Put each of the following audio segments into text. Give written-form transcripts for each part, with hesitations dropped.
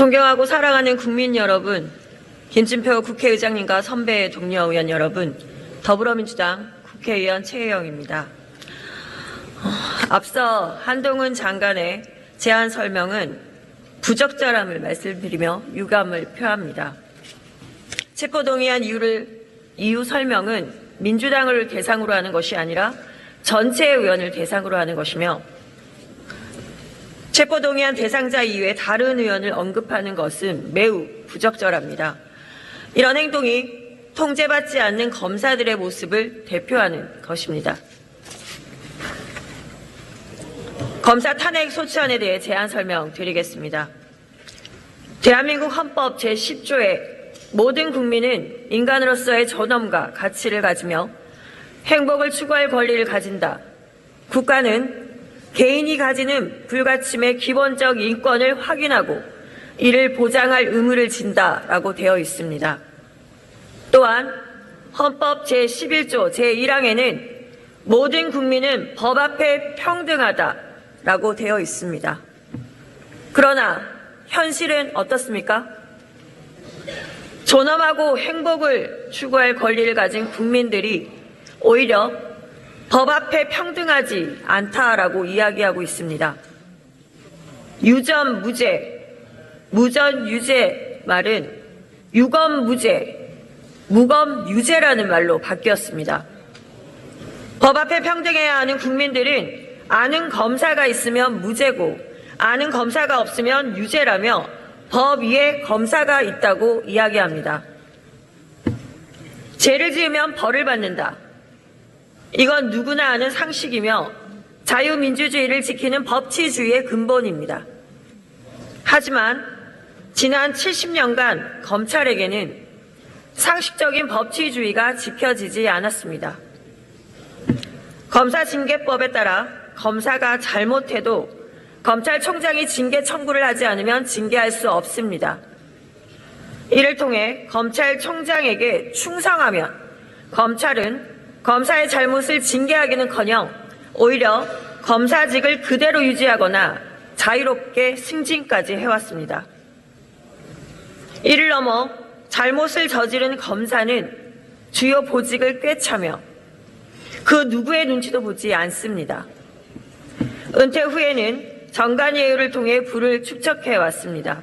존경하고 사랑하는 국민 여러분, 김진표 국회의장님과 선배 동료 의원 여러분, 더불어민주당 국회의원 최혜영입니다. 앞서 한동훈 장관의 제안 설명은 부적절함을 말씀드리며 유감을 표합니다. 체포동의안 이유 설명은 민주당을 대상으로 하는 것이 아니라 전체 의원을 대상으로 하는 것이며, 체포동의안 대상자 이외에 다른 의원을 언급하는 것은 매우 부적절합니다. 이런 행동이 통제받지 않는 검사들의 모습을 대표하는 것입니다. 검사 탄핵 소추안에 대해 제안 설명드리겠습니다. 대한민국 헌법 제10조에 모든 국민은 인간으로서의 존엄과 가치를 가지며 행복을 추구할 권리를 가진다. 국가는 개인이 가지는 불가침의 기본적 인권을 확인하고 이를 보장할 의무를 진다라고 되어 있습니다. 또한 헌법 제11조 제1항에는 모든 국민은 법 앞에 평등하다라고 되어 있습니다. 그러나 현실은 어떻습니까? 존엄하고 행복을 추구할 권리를 가진 국민들이 오히려 법 앞에 평등하지 않다라고 이야기하고 있습니다. 유전 무죄, 무전 유죄 말은 유검 무죄, 무검 유죄라는 말로 바뀌었습니다. 법 앞에 평등해야 하는 국민들은 아는 검사가 있으면 무죄고 아는 검사가 없으면 유죄라며 법 위에 검사가 있다고 이야기합니다. 죄를 지으면 벌을 받는다. 이건 누구나 아는 상식이며 자유민주주의를 지키는 법치주의의 근본입니다. 하지만 지난 70년간 검찰에게는 상식적인 법치주의가 지켜지지 않았습니다. 검사징계법에 따라 검사가 잘못해도 검찰총장이 징계 청구를 하지 않으면 징계할 수 없습니다. 이를 통해 검찰총장에게 충성하면 검찰은 검사의 잘못을 징계하기는커녕 오히려 검사직을 그대로 유지하거나 자유롭게 승진까지 해왔습니다. 이를 넘어 잘못을 저지른 검사는 주요 보직을 꿰차며 그 누구의 눈치도 보지 않습니다. 은퇴 후에는 정관예우를 통해 부를 축적해왔습니다.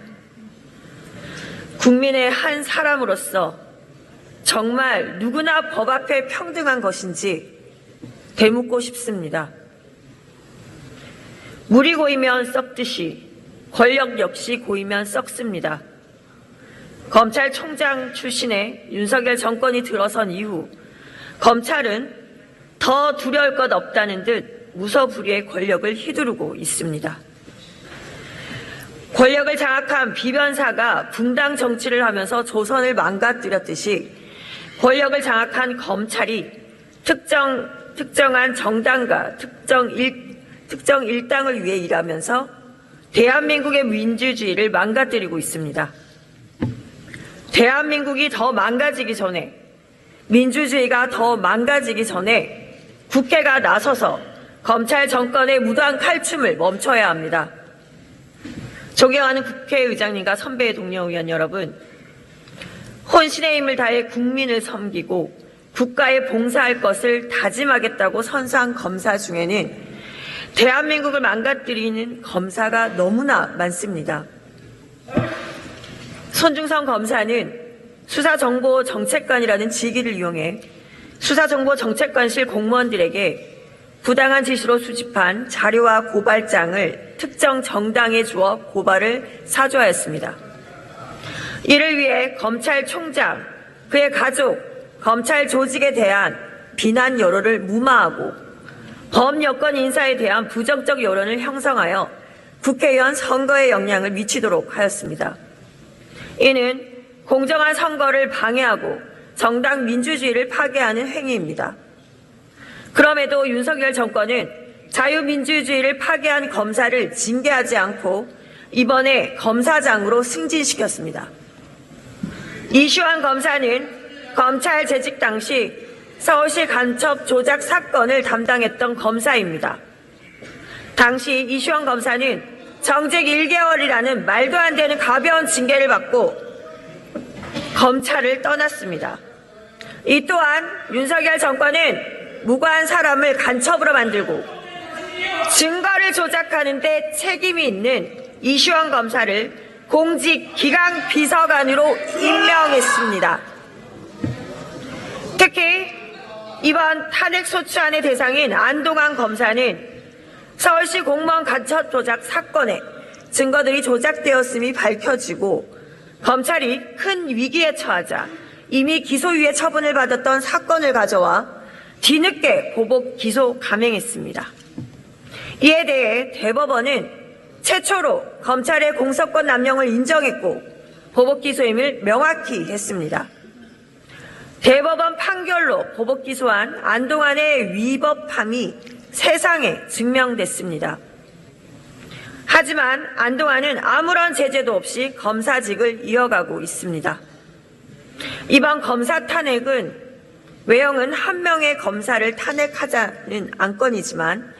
국민의 한 사람으로서 정말 누구나 법 앞에 평등한 것인지 되묻고 싶습니다. 물이 고이면 썩듯이 권력 역시 고이면 썩습니다. 검찰총장 출신의 윤석열 정권이 들어선 이후 검찰은 더 두려울 것 없다는 듯 무서부리의 권력을 휘두르고 있습니다. 권력을 장악한 비변사가 분당 정치를 하면서 조선을 망가뜨렸듯이 권력을 장악한 검찰이 특정한 정당과 특정 일당을 위해 일하면서 대한민국의 민주주의를 망가뜨리고 있습니다. 대한민국이 더 망가지기 전에, 민주주의가 더 망가지기 전에 국회가 나서서 검찰 정권의 무도한 칼춤을 멈춰야 합니다. 존경하는 국회의장님과 선배 동료 의원 여러분, 혼신의 힘을 다해 국민을 섬기고 국가에 봉사할 것을 다짐하겠다고 선서한 검사 중에는 대한민국을 망가뜨리는 검사가 너무나 많습니다. 손중성 검사는 수사정보정책관이라는 직위를 이용해 수사정보정책관실 공무원들에게 부당한 지시로 수집한 자료와 고발장을 특정 정당에 주어 고발을 사주하였습니다. 이를 위해 검찰총장, 그의 가족, 검찰 조직에 대한 비난 여론을 무마하고 범여권 인사에 대한 부정적 여론을 형성하여 국회의원 선거에 영향을 미치도록 하였습니다. 이는 공정한 선거를 방해하고 정당 민주주의를 파괴하는 행위입니다. 그럼에도 윤석열 정권은 자유민주주의를 파괴한 검사를 징계하지 않고 이번에 검사장으로 승진시켰습니다. 이슈환 검사는 검찰 재직 당시 서울시 간첩 조작 사건을 담당했던 검사입니다. 당시 이슈환 검사는 정직 1개월이라는 말도 안 되는 가벼운 징계를 받고 검찰을 떠났습니다. 이 또한 윤석열 정권은 무고한 사람을 간첩으로 만들고 증거를 조작하는 데 책임이 있는 이슈원 검사를 공직 기강 비서관으로 임명했습니다. 특히 이번 탄핵소추안의 대상인 안동환 검사는 서울시 공무원 간첩 조작 사건에 증거들이 조작되었음이 밝혀지고 검찰이 큰 위기에 처하자 이미 기소유예 처분을 받았던 사건을 가져와 뒤늦게 보복 기소 감행했습니다. 이에 대해 대법원은 최초로 검찰의 공소권 남용을 인정했고 보복 기소임을 명확히 했습니다. 대법원 판결로 보복 기소한 안동환의 위법함이 세상에 증명됐습니다. 하지만 안동환은 아무런 제재도 없이 검사직을 이어가고 있습니다. 이번 검사 탄핵은 외형은 한 명의 검사를 탄핵하자는 안건이지만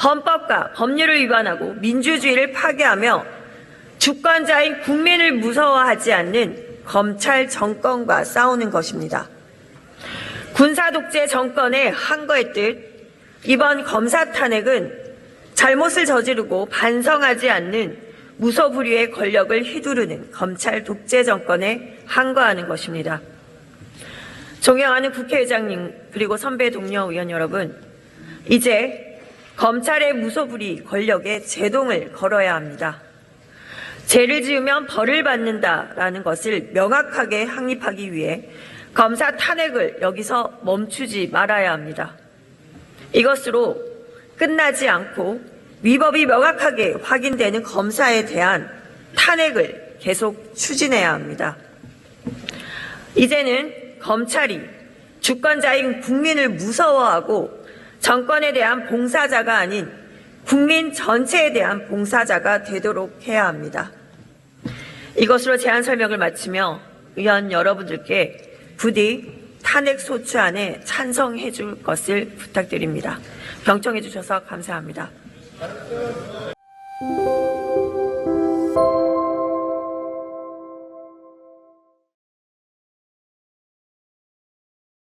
헌법과 법률을 위반하고 민주주의를 파괴하며 주권자인 국민을 무서워하지 않는 검찰 정권과 싸우는 것입니다. 군사독재 정권의 항거의 뜻, 이번 검사 탄핵은 잘못을 저지르고 반성하지 않는 무소불위의 권력을 휘두르는 검찰 독재 정권에 항거하는 것입니다. 존경하는 국회의장님 그리고 선배 동료 의원 여러분, 이제 검찰의 무소불위 권력에 제동을 걸어야 합니다. 죄를 지으면 벌을 받는다라는 것을 명확하게 확립하기 위해 검사 탄핵을 여기서 멈추지 말아야 합니다. 이것으로 끝나지 않고 위법이 명확하게 확인되는 검사에 대한 탄핵을 계속 추진해야 합니다. 이제는 검찰이 주권자인 국민을 무서워하고 정권에 대한 봉사자가 아닌 국민 전체에 대한 봉사자가 되도록 해야 합니다. 이것으로 제안 설명을 마치며 의원 여러분들께 부디 탄핵소추안에 찬성해 줄 것을 부탁드립니다. 경청해 주셔서 감사합니다.